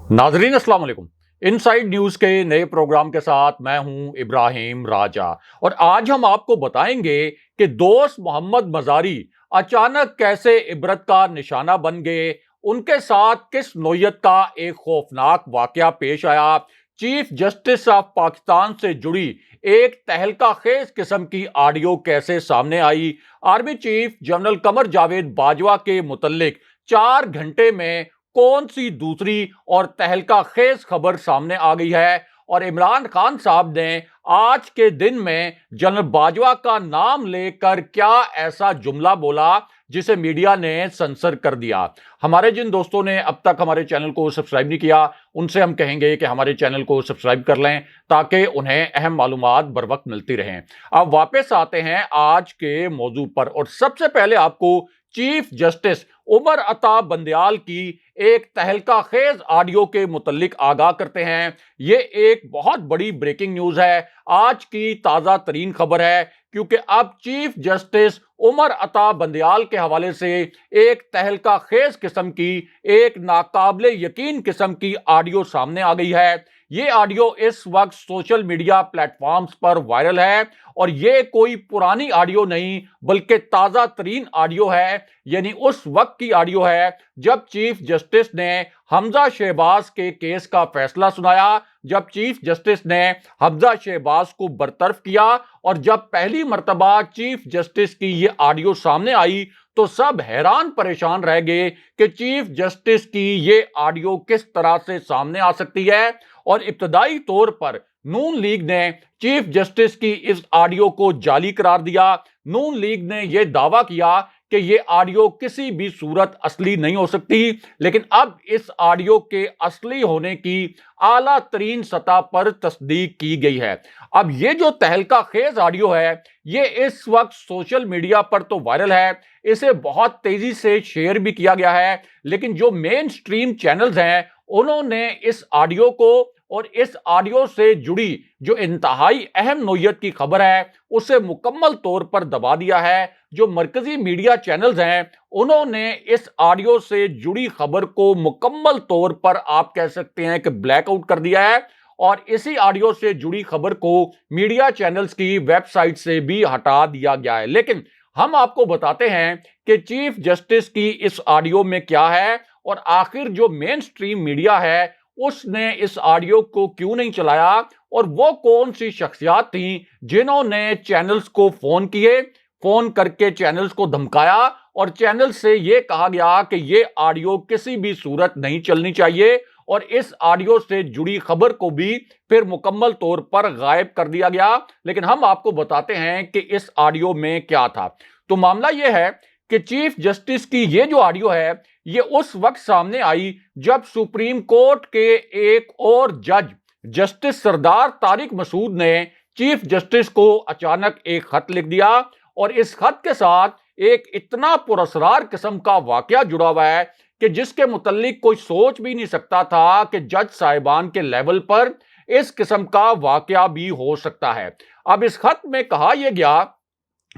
नाजरीन अस्सलाम वालेकुम। इनसाइड न्यूज के नए प्रोग्राम के साथ मैं हूं इब्राहिम राजा और आज हम आपको बताएंगे कि दोस्त मोहम्मद मजारी अचानक कैसे इबरत का निशाना बन गए, उनके साथ किस नौयत का एक खौफनाक वाकया पेश आया, चीफ जस्टिस ऑफ पाकिस्तान से जुड़ी एक तहलका खेज किस्म की ऑडियो कैसे सामने आई, army chief general Qamar Javed Bajwa के मुतल्लिक 4 घंटे में कौन सी दूसरी और तहलका खेज खबर सामने आ गई है और इमरान खान साहब ने आज के दिन में जनरल बाजवा का नाम लेकर क्या ऐसा जुमला बोला जिसे मीडिया ने सेंसर कर दिया। हमारे जिन दोस्तों ने अब तक हमारे चैनल को सब्सक्राइब नहीं किया उनसे हम कहेंगे कि हमारे चैनल को सब्सक्राइब कर लें ताकि उन्हें अहम मालूमात बर वक्त मिलती रहें। अब वापस आते हैं आज के मौजू पर और सबसे पहले आपको चीफ जस्टिस उमर अता बंदयाल की एक तहलका खेज ऑडियो के मुतल्लिक आगाह करते हैं। ये एक बहुत बड़ी ब्रेकिंग न्यूज है, आज की ताजा तरीन खबर है, क्योंकि अब चीफ जस्टिस उमर अता बंदयाल के हवाले से एक तहलका खेज किस्म की, एक नाकाबिले यकीन किस्म की ऑडियो सामने आ गई है। ये ऑडियो इस वक्त सोशल मीडिया प्लेटफॉर्म्स पर वायरल है और ये कोई पुरानी ऑडियो नहीं बल्कि ताजा तरीन ऑडियो है, यानी उस वक्त की ऑडियो है जब चीफ जस्टिस ने हमजा शहबाज के केस का फैसला सुनाया, जब चीफ जस्टिस ने हमजा शहबाज को बरतरफ किया और जब पहली मर्तबा चीफ जस्टिस की ये ऑडियो सामने आई तो सब हैरान परेशान रह गए कि चीफ जस्टिस की ये ऑडियो किस तरह से सामने आ सकती है। और इब्तदाई तौर पर नून लीग ने चीफ जस्टिस की इस ऑडियो को जाली करार दिया। नून लीग ने यह दावा किया कि यह ऑडियो किसी भी सूरत असली नहीं हो सकती, लेकिन अब इस ऑडियो के असली होने की आला तरीन सतह पर तस्दीक की गई है। अब यह जो तहलका खेज ऑडियो है ये इस वक्त सोशल मीडिया पर तो वायरल है, इसे बहुत तेजी से शेयर भी किया गया है, लेकिन जो मेन स्ट्रीम चैनल्स हैं उन्होंने इस ऑडियो को और इस ऑडियो से जुड़ी जो इंतहाई अहम नौयत की खबर है उसे मुकम्मल तौर पर दबा दिया है। जो मरकजी मीडिया चैनल्स हैं उन्होंने इस ऑडियो से जुड़ी खबर को मुकम्मल तौर पर आप कह सकते हैं कि ब्लैकआउट कर दिया है और इसी ऑडियो से जुड़ी खबर को मीडिया चैनल्स की वेबसाइट से भी हटा दिया गया है। लेकिन हम आपको बताते हैं कि चीफ जस्टिस की इस ऑडियो में क्या है और आखिर जो मेन स्ट्रीम मीडिया है उसने इस ऑडियो को क्यों नहीं चलाया और वो कौन सी शख्सियात थी जिन्होंने चैनल्स को फोन किए, फोन करके चैनल्स को धमकाया और चैनल से ये कहा गया कि ये ऑडियो किसी भी सूरत नहीं चलनी चाहिए और इस ऑडियो से जुड़ी खबर को भी फिर मुकम्मल तौर पर गायब कर दिया गया। लेकिन हम आपको बताते हैं कि इस ऑडियो में क्या था। तो मामला यह है कि चीफ जस्टिस की ये जो ऑडियो है ये उस वक्त सामने आई जब सुप्रीम कोर्ट के एक और जज जस्टिस सरदार तारिक मसूद ने चीफ जस्टिस को अचानक एक खत लिख दिया और इस खत के साथ एक इतना पुरअसरार किस्म का वाकया जुड़ा हुआ है कि जिसके मुतल्लिक कोई सोच भी नहीं सकता था कि जज साहिबान के लेवल पर इस किस्म का वाकया भी हो सकता है। अब इस खत में कहा यह गया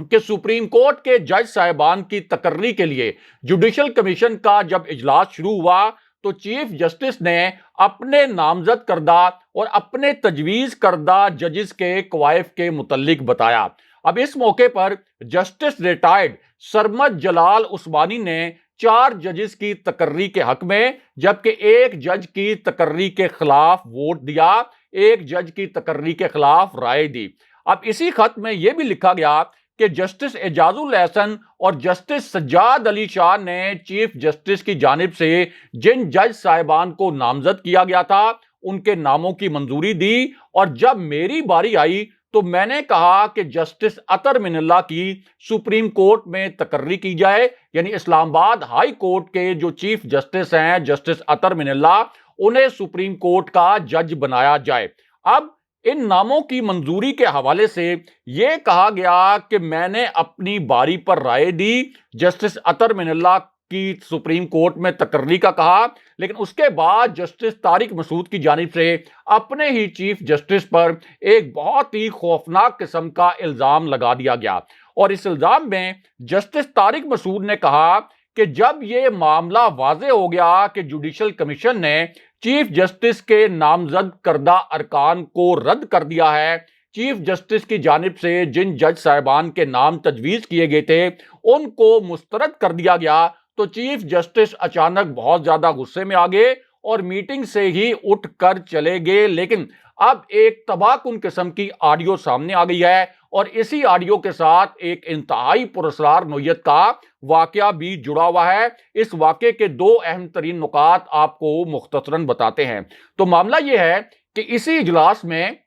कि सुप्रीम कोर्ट के जज साहिबान की तकर्री के लिए जुडिशल कमीशन का जब इजलास शुरू हुआ तो चीफ जस्टिस ने अपने नामजद करदा और अपने तजवीज करदा जजेस के कवायफ के मुतल्लिक बताया। अब इस मौके पर जस्टिस रिटायर्ड सरमद जलाल उस्मानी ने 4 जजेस की तकर्री के हक में जबकि एक जज की तकर्री के खिलाफ वोट दिया, एक जज की तकर्री के खिलाफ राय दी। अब इसी खत में यह भी लिखा गया कि जस्टिस एजाजुल एहसन और जस्टिस सज्जाद अली शाह ने चीफ जस्टिस की जानिब से जिन जज साहिबान को नामजद किया गया था उनके नामों की मंजूरी दी और जब मेरी बारी आई तो मैंने कहा कि जस्टिस अतर मिनल्ला की सुप्रीम कोर्ट में तकर्री की जाए, यानी इस्लामाबाद हाई कोर्ट के जो चीफ जस्टिस हैं जस्टिस अतर मिनल्ला उन्हें सुप्रीम कोर्ट का जज बनाया जाए। अब इन नामों की मंजूरी के हवाले से यह कहा गया कि मैंने अपनी बारी पर राय दी, जस्टिस अतर मिनल्ला की सुप्रीम कोर्ट में तकर्री का कहा, लेकिन उसके बाद जस्टिस तारिक मसूद की जानिब से अपने ही चीफ जस्टिस पर एक बहुत ही खौफनाक किस्म का इल्जाम लगा दिया गया और इस इल्जाम में जस्टिस तारिक मसूद ने कहा कि जब ये मामला वाज़े हो गया कि जुडिशल कमीशन ने चीफ जस्टिस के नामजद करदा अरकान को रद्द कर दिया है, चीफ जस्टिस की जानिब से जिन जज साहिबान के नाम तजवीज़ किए गए थे उनको मुस्तरद कर दिया गया, तो चीफ जस्टिस अचानक बहुत ज़्यादा गुस्से में आ गए और मीटिंग से ही उठ कर चले गए। लेकिन अब एक तबाहकुन किस्म की ऑडियो सामने आ गई है और इसी ऑडियो के साथ एक इंतहाई पुरस्कार नोयत का वाकया भी जुड़ा हुआ है। इस वाकये के दो अहम तरीन नुकात आपको मुख्तसरन बताते हैं। तो मामला यह है कि इसी इजलास में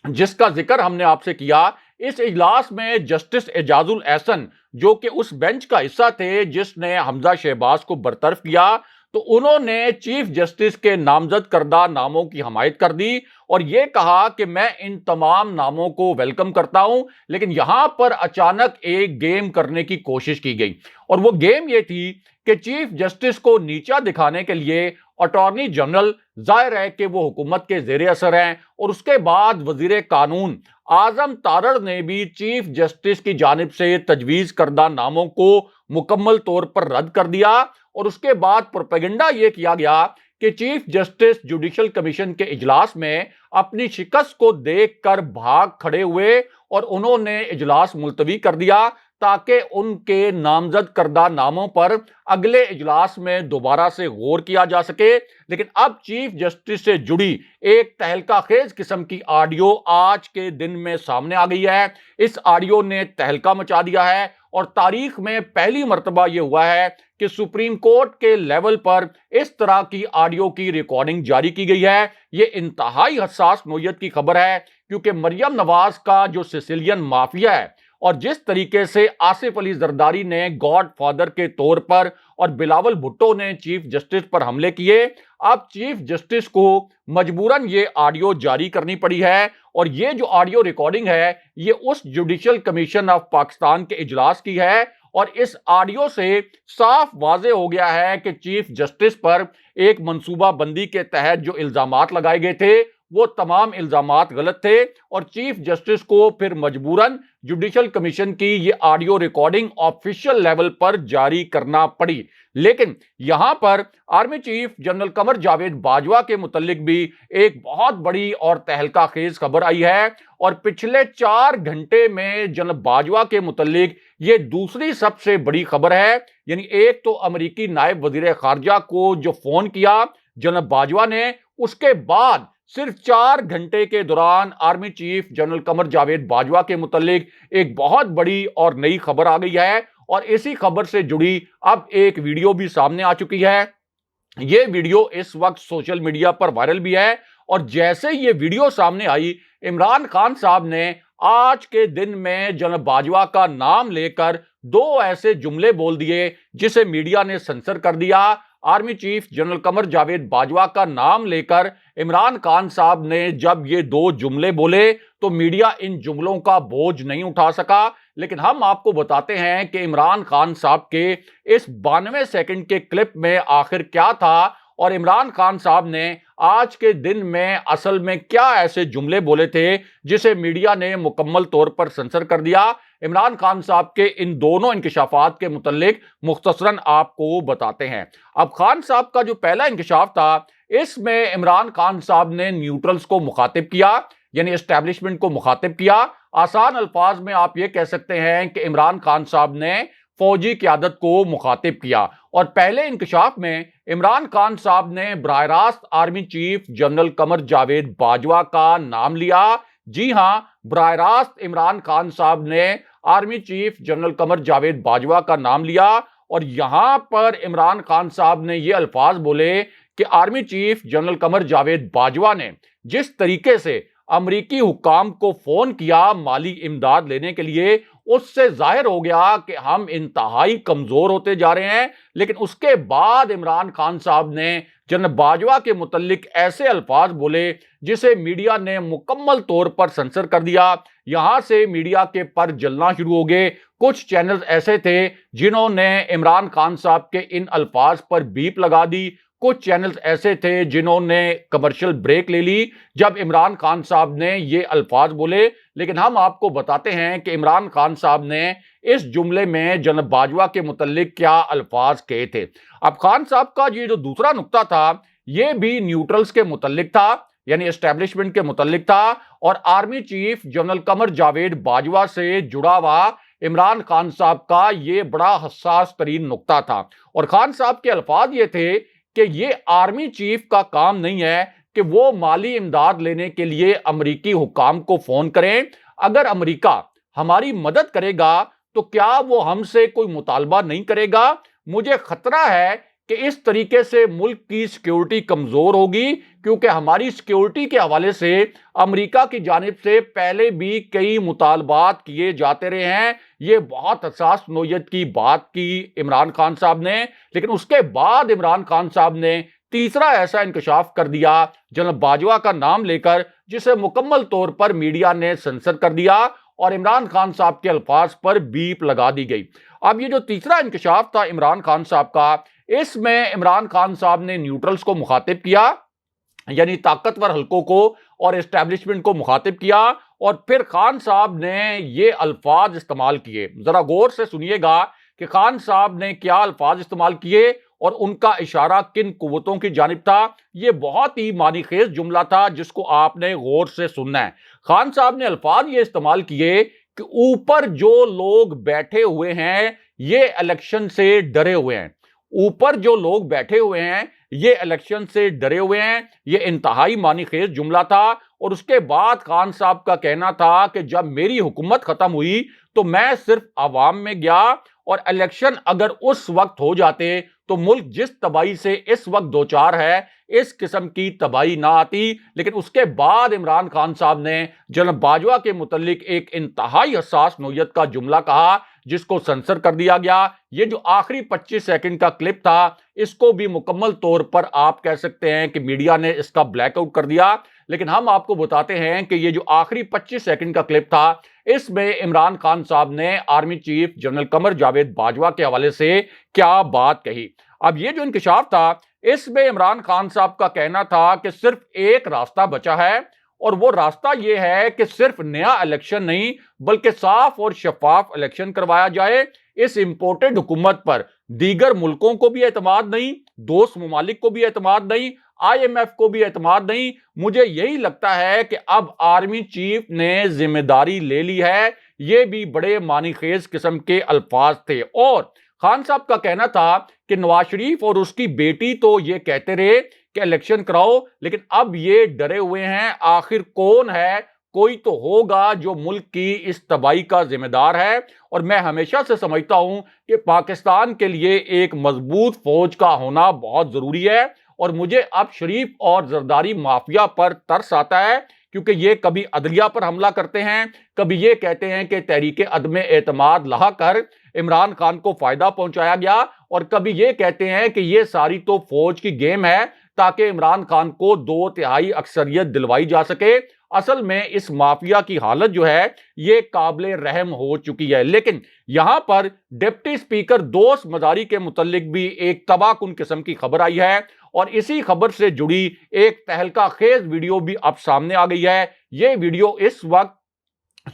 जिसका जिक्र हमने आपसे किया, इस इजलास में जस्टिस एजाजुल एहसन जो कि उस बेंच का हिस्सा थे जिसने हमजा शहबाज को बरतरफ किया, तो उन्होंने चीफ जस्टिस के नामजद करदा नामों की हमायत कर दी और यह कहा कि मैं इन तमाम नामों को वेलकम करता हूं। लेकिन यहां पर अचानक एक गेम करने की कोशिश की गई और वो गेम ये थी कि चीफ जस्टिस को नीचा दिखाने के लिए अटॉर्नी जनरल, जाहिर है कि वो हुकूमत के जेर असर हैं, और उसके बाद वजीर कानून आजम तारड़ ने भी चीफ जस्टिस की जानिब से तजवीज़ करदा नामों को मुकम्मल तौर पर रद्द कर दिया। और उसके बाद प्रोपेगेंडा यह किया गया कि चीफ जस्टिस जुडिशल कमीशन के इजलास में अपनी शिकस्त को देखकर भाग खड़े हुए और उन्होंने इजलास मुलतवी कर दिया ताकि उनके नामजद करदा नामों पर अगले इजलास में दोबारा से गौर किया जा सके। लेकिन अब चीफ जस्टिस से जुड़ी एक तहलका खेज किस्म की ऑडियो आज के दिन में सामने आ गई है। इस ऑडियो ने तहलका मचा दिया है और तारीख में पहली मर्तबा यह हुआ है कि सुप्रीम कोर्ट के लेवल पर इस तरह की ऑडियो की रिकॉर्डिंग जारी की गई है। यह इंतहाई हसास नोयत की खबर है क्योंकि मरियम नवाज का जो सिसिलियन माफिया है और जिस तरीके से आसिफ अली जरदारी ने गॉड फादर के तौर पर और बिलावल भुट्टो ने चीफ जस्टिस पर हमले किए, अब चीफ जस्टिस को मजबूरन ये ऑडियो जारी करनी पड़ी है। और ये जो ऑडियो रिकॉर्डिंग है ये उस जुडिशल कमीशन ऑफ पाकिस्तान के इजलास की है और इस ऑडियो से साफ वाजे हो गया है कि चीफ जस्टिस पर एक मंसूबाबंदी के तहत जो इल्जामात लगाए गए थे वो तमाम इल्जामात गलत थे और चीफ जस्टिस को फिर मजबूरन जुडिशल कमीशन की ये ऑडियो रिकॉर्डिंग ऑफिशियल लेवल पर जारी करना पड़ी। लेकिन यहां पर army chief general Qamar Javed Bajwa के मुतल्लिक भी एक बहुत बड़ी और तहलका खेज खबर आई है और पिछले 4 घंटे में जनरल बाजवा के मुतल्लिक ये दूसरी सबसे बड़ी खबर है। यानी एक तो अमेरिकी नायब वजीर खारजा को जो फोन किया जनरल बाजवा ने, उसके बाद सिर्फ 4 घंटे के दौरान army chief general Qamar Javed Bajwa के मुतल्लिक एक बहुत बड़ी और नई खबर आ गई है और इसी खबर से जुड़ी अब एक वीडियो भी सामने आ चुकी है। ये वीडियो इस वक्त सोशल मीडिया पर वायरल भी है और जैसे ये वीडियो सामने आई, इमरान खान साहब ने आज के दिन में जनरल बाजवा का नाम लेकर 2 ऐसे जुमले बोल दिए जिसे मीडिया ने सेंसर कर दिया। Army chief general Qamar Javed Bajwa का नाम लेकर इमरान खान साहब ने जब ये 2 जुमले बोले तो मीडिया इन जुमलों का बोझ नहीं उठा सका। लेकिन हम आपको बताते हैं कि इमरान खान साहब के इस 92 सेकंड के क्लिप में आखिर क्या था और इमरान खान साहब ने आज के दिन में असल में क्या ऐसे जुमले बोले थे जिसे मीडिया ने मुकम्मल तौर पर सेंसर कर दिया। इमरान खान साहब के इन दोनों इंकिशाफात के मुतल्लिक मुख्तसरन आपको बताते हैं। अब खान साहब का जो पहला इंकिशाफ था, इसमें इमरान खान साहब ने न्यूट्रल्स को मुखातिब किया, यानी एस्टैब्लिशमेंट को मुखातिब किया। आसान अल्फाज में आप ये कह सकते हैं कि इमरान खान साहब ने फौजी क़यादत को मुखातिब किया। और पहले इंकशाफ में इमरान खान साहब ने बराह रास्त army chief general Qamar Javed Bajwa का नाम लिया। जी हां, बराह रास्त इमरान खान साहब ने army chief general Qamar Javed Bajwa का नाम लिया और यहां पर इमरान खान साहब ने ये अल्फाज बोले कि army chief general Qamar Javed Bajwa ने जिस तरीके से अमरीकी हुक्काम को फोन किया माली इमदाद लेने के लिए, उससे जाहिर हो गया कि हम इंतहाई कमजोर होते जा रहे हैं। लेकिन उसके बाद इमरान खान साहब ने जनरल बाजवा के मुतल्लिक ऐसे अल्फाज बोले जिसे मीडिया ने मुकम्मल तौर पर सेंसर कर दिया। यहां से मीडिया के पर जलना शुरू हो गए। कुछ चैनल्स ऐसे थे जिन्होंने इमरान खान साहब के इन अल्फाज पर बीप लगा दी, कुछ चैनल्स ऐसे थे जिन्होंने कमर्शियल ब्रेक ले ली जब इमरान खान साहब ने ये अल्फाज बोले, लेकिन हम आपको बताते हैं कि इमरान खान साहब ने इस जुमले में जनरल बाजवा के मुतल्लिक क्या अल्फाज कहे थे। अब खान साहब का ये जो दूसरा नुक्ता था, ये भी न्यूट्रल्स के मुतल्लिक था, यानी एस्टेब्लिशमेंट के मुतल्लिक था, और army chief general Qamar Javed Bajwa से जुड़ा हुआ इमरान खान साहब का ये बड़ा हसास तरीन नुक्ता था। और खान साहब के अल्फाज ये थे कि ये आर्मी चीफ का काम नहीं है कि वो माली इमदाद लेने के लिए अमरीकी हुकाम को फोन करें। अगर अमरीका हमारी मदद करेगा तो क्या वो हमसे कोई मुतालबा नहीं करेगा? मुझे खतरा है कि इस तरीके से मुल्क की सिक्योरिटी कमजोर होगी, क्योंकि हमारी सिक्योरिटी के हवाले से अमेरिका की जानिब से पहले भी कई मुतालबात किए जाते रहे हैं। ये बहुत हसास नौयत की बात की इमरान खान साहब ने, लेकिन उसके बाद इमरान खान साहब ने तीसरा ऐसा इंकशाफ कर दिया जनरल बाजवा का नाम लेकर, जिसे मुकम्मल तौर पर मीडिया ने सेंसर कर दिया और इमरान खान साहब के अल्फाज पर बीप लगा दी गई। अब ये जो तीसरा इंकशाफ था इमरान खान साहब का, इसमें इमरान खान साहब ने न्यूट्रल्स को मुखातिब किया, यानी ताकतवर हलकों को और एस्टैब्लिशमेंट को मुखातिब किया, और फिर खान साहब ने ये अल्फाज इस्तेमाल किए। जरा गौर से सुनिएगा कि खान साहब ने क्या अल्फाज इस्तेमाल किए और उनका इशारा किन कुव्वतों की जानिब था। ये बहुत ही मानीखेज जुमला था जिसको आपने गौर से सुनना है। खान साहब ने अल्फाज ये इस्तेमाल किए कि ऊपर जो लोग बैठे हुए हैं ये इलेक्शन से डरे हुए हैं। ऊपर जो लोग बैठे हुए हैं ये इलेक्शन से डरे हुए हैं। ये इंतहाई मानीखेज जुमला था। और उसके बाद खान साहब का कहना था कि जब मेरी हुकूमत खत्म हुई तो मैं सिर्फ आवाम में गया, और इलेक्शन अगर उस वक्त हो जाते तो मुल्क जिस तबाही से इस वक्त दो चार है, इस किस्म की तबाही ना आती। लेकिन उसके बाद इमरान खान साहब ने जनरल बाजवा के मुतल्लिक एक इंतहाई हसास नौयत का जुमला कहा, जिसको सेंसर कर दिया गया। ये जो आखिरी 25 सेकंड का क्लिप था, इसको भी मुकम्मल तौर पर आप कह सकते हैं कि मीडिया ने इसका ब्लैकआउट कर दिया। लेकिन हम आपको बताते हैं कि ये जो आखिरी 25 सेकंड का क्लिप था, इसमें इमरान खान साहब ने army chief general Qamar Javed Bajwa के हवाले से क्या बात कही। अब ये जो इंकशाफ था, इसमें इमरान खान साहब का कहना था कि सिर्फ एक रास्ता बचा है, और वो रास्ता ये है कि सिर्फ नया इलेक्शन नहीं बल्कि साफ और शफाफ इलेक्शन करवाया जाए। इस इंपोर्टेड हुकूमत पर दीगर मुल्कों को भी एतमाद नहीं, दोस्त ममालिक को भी एतमाद नहीं, IMF को भी एतमाद नहीं। मुझे यही लगता है कि अब आर्मी चीफ ने जिम्मेदारी ले ली है। ये भी बड़े मानीखेज किस्म के अल्फाज थे। और खान साहब का कहना था कि नवाज शरीफ और उसकी बेटी तो ये कहते रहे कि इलेक्शन कराओ, लेकिन अब ये डरे हुए हैं। आखिर कौन है? कोई तो होगा जो मुल्क की इस तबाही का जिम्मेदार है। और मैं हमेशा से समझता हूं कि पाकिस्तान के लिए एक मजबूत फौज का होना बहुत जरूरी है। और मुझे अब शरीफ और जरदारी माफिया पर तरस आता है, क्योंकि ये कभी अदलिया पर हमला करते हैं, कभी ये कहते हैं कि तहरीक अदम एतमाद ला कर इमरान खान को फायदा पहुंचाया गया, और कभी ये कहते हैं कि ये सारी तो फौज की गेम है ताकि इमरान खान को 2/3 अक्सरियत दिलवाई जा सके। असल में इस माफिया की हालत जो है ये काबिल रहम हो चुकी है। लेकिन यहां पर डिप्टी स्पीकर दोस्त मजारी के मुतल्लिक भी एक तबाहकुन किस्म की खबर आई है, और इसी खबर से जुड़ी एक तहलका खेज वीडियो भी अब सामने आ गई है। ये वीडियो इस वक्त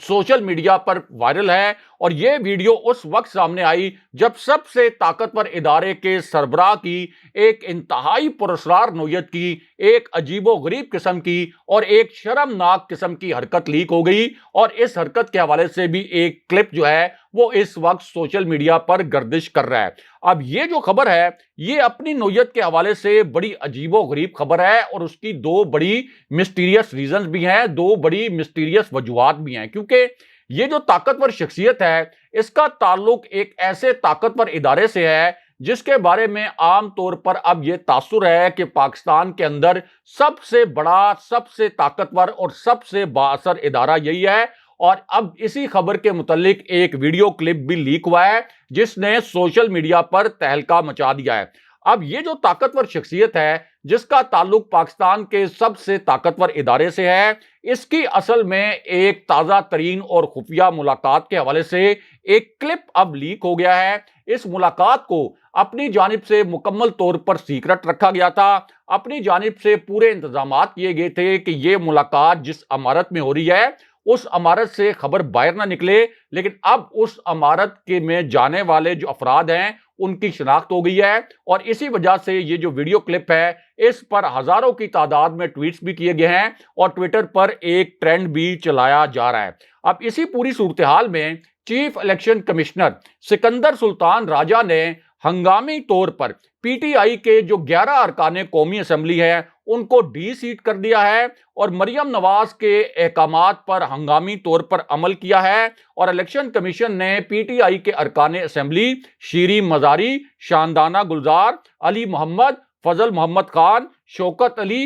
सोशल मीडिया पर वायरल है, और यह वीडियो उस वक्त सामने आई जब सबसे ताकतवर इदारे के सरबराह की एक इंतहाई पुरस्कार नौयत की, एक अजीबो गरीब किस्म की और एक शर्मनाक किस्म की हरकत लीक हो गई। और इस हरकत के हवाले से भी एक क्लिप जो है वो इस वक्त सोशल मीडिया पर गर्दिश कर रहा है। अब ये जो खबर है ये अपनी नौयत के हवाले से बड़ी अजीबो गरीब खबर है, और उसकी दो बड़ी मिस्टीरियस रीजंस भी हैं, दो बड़ी मिस्टीरियस वजूहात भी हैं। क्योंकि ये जो ताकतवर शख्सियत है इसका ताल्लुक एक ऐसे ताकतवर इदारे से है जिसके बारे में आम तौर पर अब यह तासुर है कि पाकिस्तान के अंदर सबसे बड़ा, सबसे ताकतवर और सबसे बाअसर इदारा यही है। और अब इसी खबर के मुतालिक एक वीडियो क्लिप भी लीक हुआ है जिसने सोशल मीडिया पर तहलका मचा दिया है। अब ये जो ताकतवर शख्सियत है जिसका ताल्लुक पाकिस्तान के सबसे ताकतवर इदारे से है, इसकी असल में एक ताजा तरीन और खुफिया मुलाकात के हवाले से एक क्लिप अब लीक हो गया है। इस मुलाकात को अपनी जानिब से मुकम्मल तौर पर सीक्रेट रखा गया था। अपनी जानिब से पूरे इंतजामात किए गए थे कि यह मुलाकात जिस इमारत में हो रही है उस इमारत से खबर बाहर ना निकले, लेकिन अब उस इमारत के में जाने वाले जो अफराद हैं उनकी शिनाख्त हो गई है और इसी वजह से ये जो वीडियो क्लिप है इस पर हजारों की तादाद में ट्वीट्स भी किए गए हैं और ट्विटर पर एक ट्रेंड भी चलाया जा रहा है। अब इसी पूरी सूरत हाल में chief election commissioner Sikandar Sultan Raja ने हंगामी तौर पर पीटीआई के जो 11 अरकान कौमी असम्बली है उनको डी सीट कर दिया है और मरियम नवाज के अहकामात पर हंगामी तौर पर अमल किया है और इलेक्शन कमीशन ने पीटीआई के अरकान असम्बली शीरी मजारी, शानदाना गुलजार, अली मोहम्मद, फजल मोहम्मद खान, शौकत अली,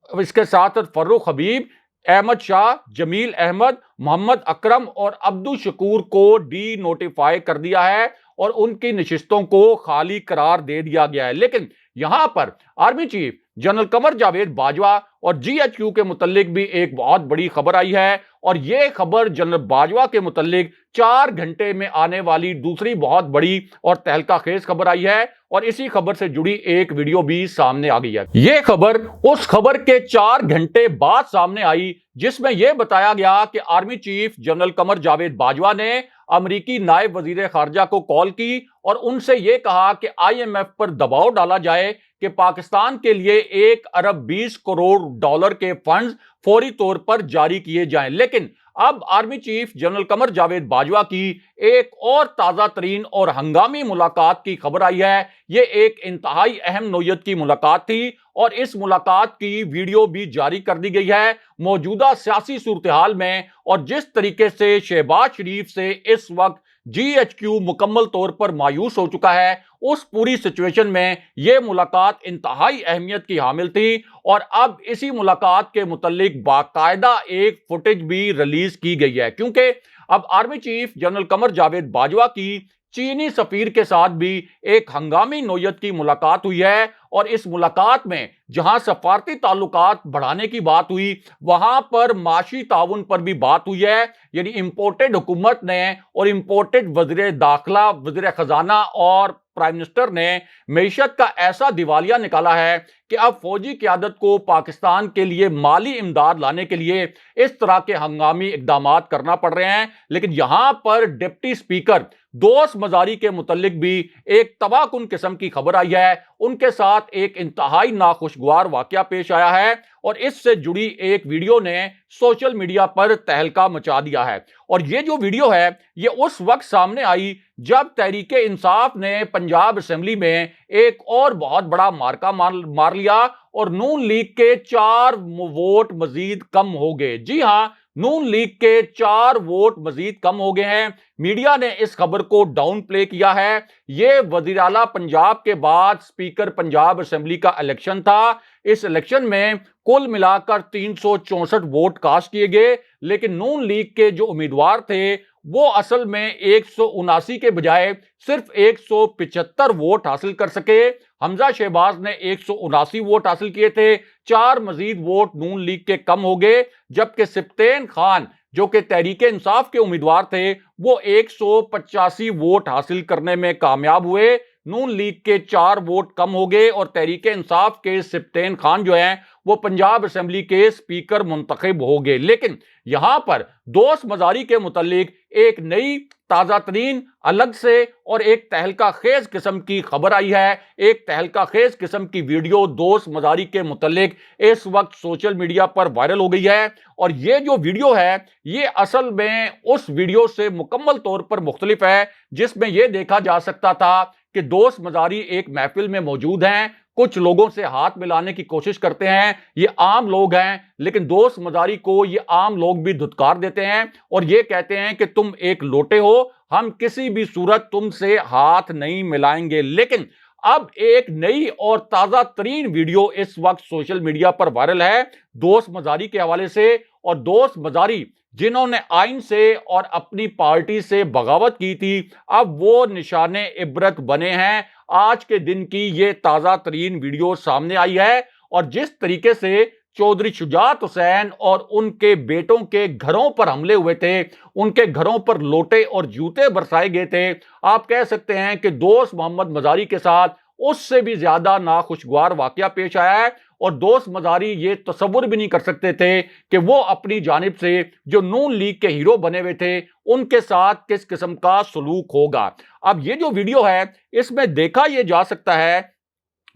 इसके साथ फर्रुख हबीब, अहमद शाह, जमील अहमद, मोहम्मद अकरम और अब्दुल शकूर को डी नोटिफाई कर दिया है और उनकी नशिस्तों को खाली करार दे दिया गया है। लेकिन यहां पर army chief general Qamar Javed Bajwa और जीएचक्यू के मुतल्लिक भी एक बहुत बड़ी खबर आई है और यह खबर जनरल बाजवा के मुतल्लिक 4 घंटे में आने वाली दूसरी बहुत बड़ी और तहलका खेज खबर आई है और इसी खबर से जुड़ी एक वीडियो भी सामने आ गई है। यह खबर उस खबर के 4 घंटे बाद सामने आई जिसमें यह बताया गया कि army chief general Qamar Javed Bajwa ने अमेरिकी नायब वजीर खारजा को कॉल की और उनसे यह कहा कि आईएमएफ पर दबाव डाला जाए कि पाकिस्तान के लिए 1 अरब 20 करोड़ डॉलर के फंड्स फौरी तौर पर जारी किए जाएं। लेकिन अब army chief general Qamar Javed Bajwa की एक और ताजा तरीन और हंगामी मुलाकात की खबर आई है। यह एक इंतहाई अहम नौयत की मुलाकात थी और इस मुलाकात की वीडियो भी जारी कर दी गई है। मौजूदा सियासी सूरत हाल में और जिस तरीके से शहबाज शरीफ से इस वक्त जीएचक्यू मुकम्मल तौर पर मायूस हो चुका है, उस पूरी सिचुएशन में यह मुलाकात इंतहाई अहमियत की हामिल थी और अब इसी मुलाकात के मुतल्लिक बाकायदा एक फुटेज भी रिलीज की गई है क्योंकि अब army chief general Qamar Javed Bajwa की चीनी सफीर के साथ भी एक हंगामी नौयत की मुलाकात हुई है और इस मुलाकात में जहां सफारती ताल्लुकात बढ़ाने की बात हुई वहां पर माशी ताउन पर भी बात हुई है। यानी इंपोर्टेड हुकूमत ने और इंपोर्टेड वज़ीर दाखिला, वज़ीर खजाना और प्राइम मिनिस्टर ने मईशत का ऐसा दिवालिया निकाला है कि अब फौजी क़यादत को पाकिस्तान के लिए माली इमदाद लाने के लिए इस तरह के हंगामी इकदाम करना पड़ रहे हैं। लेकिन यहां पर डिप्टी स्पीकर दोस्त मजारी के मुतल्लिक भी एक तबाहकुन किस्म की खबर आई है। उनके साथ एक इंतहाई नाखुशगवार वाकया पेश आया है और इससे जुड़ी एक वीडियो ने सोशल मीडिया पर तहलका मचा दिया है और ये जो वीडियो है ये उस वक्त सामने आई जब तहरीक इंसाफ ने पंजाब असेंबली में एक और बहुत बड़ा मार्का मार लिया और नून लीग के 4 वोट मजीद कम हो गए। जी हां, नून लीग के 4 वोट मजीद कम हो गए हैं। मीडिया ने इस खबर को डाउन प्ले किया है। यह वजीर आला पंजाब के बाद स्पीकर पंजाब असेंबली का इलेक्शन था। इस इलेक्शन में कुल मिलाकर 364 वोट कास्ट किए गए, लेकिन नून लीग के जो उम्मीदवार थे वो असल में 179 के बजाय सिर्फ 175 वोट हासिल कर सके। हमजा शहबाज ने 179 वोट हासिल किए थे, 4 मजीद वोट नून लीग के कम हो गए, जबकि सिप्तेन खान जो कि तहरीक इंसाफ के उम्मीदवार थे वो 185 वोट हासिल करने में कामयाब हुए। नून लीग के 4 वोट कम हो गए और तहरीक इंसाफ के सिप्तेन खान जो हैं वो पंजाब असेंबली के स्पीकर मुंतखब हो गए। लेकिन यहां पर दोस्त मजारी के मुतल्लिक एक नई ताजा तरीन अलग से और एक तहलका खेज किस्म की खबर आई है। एक तहलका खेज किस्म की वीडियो दोस्त मजारी के मुतल्लिक इस वक्त सोशल मीडिया पर वायरल हो गई है और ये जो वीडियो है ये असल में उस वीडियो से मुकम्मल तौर पर मुख्तलिफ है जिसमें यह देखा जा सकता था कि दोस्त मजारी एक महफिल में मौजूद हैं, कुछ लोगों से हाथ मिलाने की कोशिश करते हैं। ये आम लोग हैं, लेकिन दोस्त मजारी को ये आम लोग भी धुतकार देते हैं और ये कहते हैं कि तुम एक लोटे हो, हम किसी भी सूरत तुमसे हाथ नहीं मिलाएंगे। लेकिन अब एक नई और ताजा तरीन वीडियो इस वक्त सोशल मीडिया पर वायरल है दोस्त मजारी के हवाले से और दोस्त मजारी जिन्होंने आइन से और अपनी पार्टी से बगावत की थी अब वो निशाने इबरत बने हैं। आज के दिन की ये ताजा तरीन वीडियो सामने आई है और जिस तरीके से चौधरी शुजात हुसैन और उनके बेटों के घरों पर हमले हुए थे, उनके घरों पर लोटे और जूते बरसाए गए थे, आप कह सकते हैं कि दोस्त मोहम्मद मजारी के साथ उससे भी ज्यादा नाखुशगवार वाकया पेश आया है। और दोस्त मजारी ये तसव्वुर भी नहीं कर सकते थे कि वो अपनी जानिब से जो नून लीग के हीरो बने हुए थे उनके साथ किस किस्म का सलूक होगा। अब ये जो वीडियो है इसमें देखा यह जा सकता है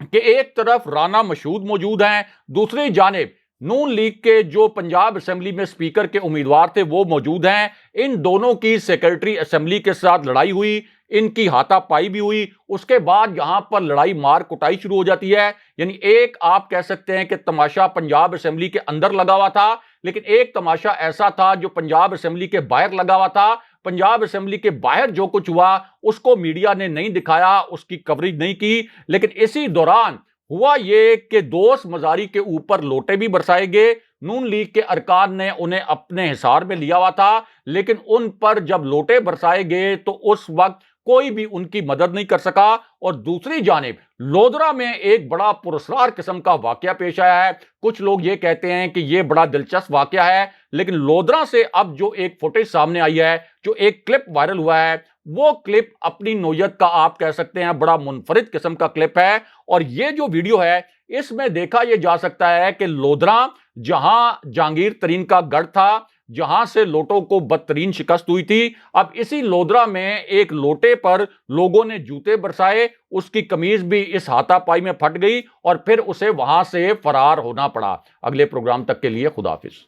कि एक तरफ राना मशहूद मौजूद हैं, दूसरी जानिब नून लीग के जो पंजाब असेंबली में स्पीकर के उम्मीदवार थे वो मौजूद हैं। इन दोनों की सेक्रेटरी असेंबली के साथ लड़ाई हुई, इनकी हाथापाई भी हुई, उसके बाद यहां पर लड़ाई मार कुटाई शुरू हो जाती है। यानी एक आप कह सकते हैं कि तमाशा पंजाब असेंबली के अंदर लगा हुआ था, लेकिन एक तमाशा ऐसा था जो पंजाब असेंबली के बाहर लगा हुआ था। पंजाब असेंबली के बाहर जो कुछ हुआ उसको मीडिया ने नहीं दिखाया, उसकी कवरेज नहीं की, लेकिन इसी दौरान हुआ ये कि दोस्त मजारी के ऊपर लोटे भी बरसाए गए। नून लीग के अरकान ने उन्हें अपने हिसार में लिया हुआ था, लेकिन उन पर जब लोटे बरसाए गए तो उस वक्त कोई भी उनकी मदद नहीं कर सका। और दूसरी जानिब लोधरा में एक बड़ा पुरस्कार किस्म का वाकया पेश आया है। कुछ लोग ये कहते हैं कि यह बड़ा दिलचस्प वाकया है, लेकिन लोधरा से अब जो एक फुटेज सामने आई है, जो एक क्लिप वायरल हुआ है, वो क्लिप अपनी नोयत का आप कह सकते हैं बड़ा मुनफरिद किस्म का क्लिप है। और ये जो वीडियो है इसमें देखा यह जा सकता है कि लोधरा जहां जहांगीर तरीन का गढ़ था, जहां से लोटों को बदतरीन शिकस्त हुई थी, अब इसी लोधरा में एक लोटे पर लोगों ने जूते बरसाए, उसकी कमीज भी इस हाथापाई में फट गई और फिर उसे वहां से फरार होना पड़ा। अगले प्रोग्राम तक के लिए खुदा हाफिज।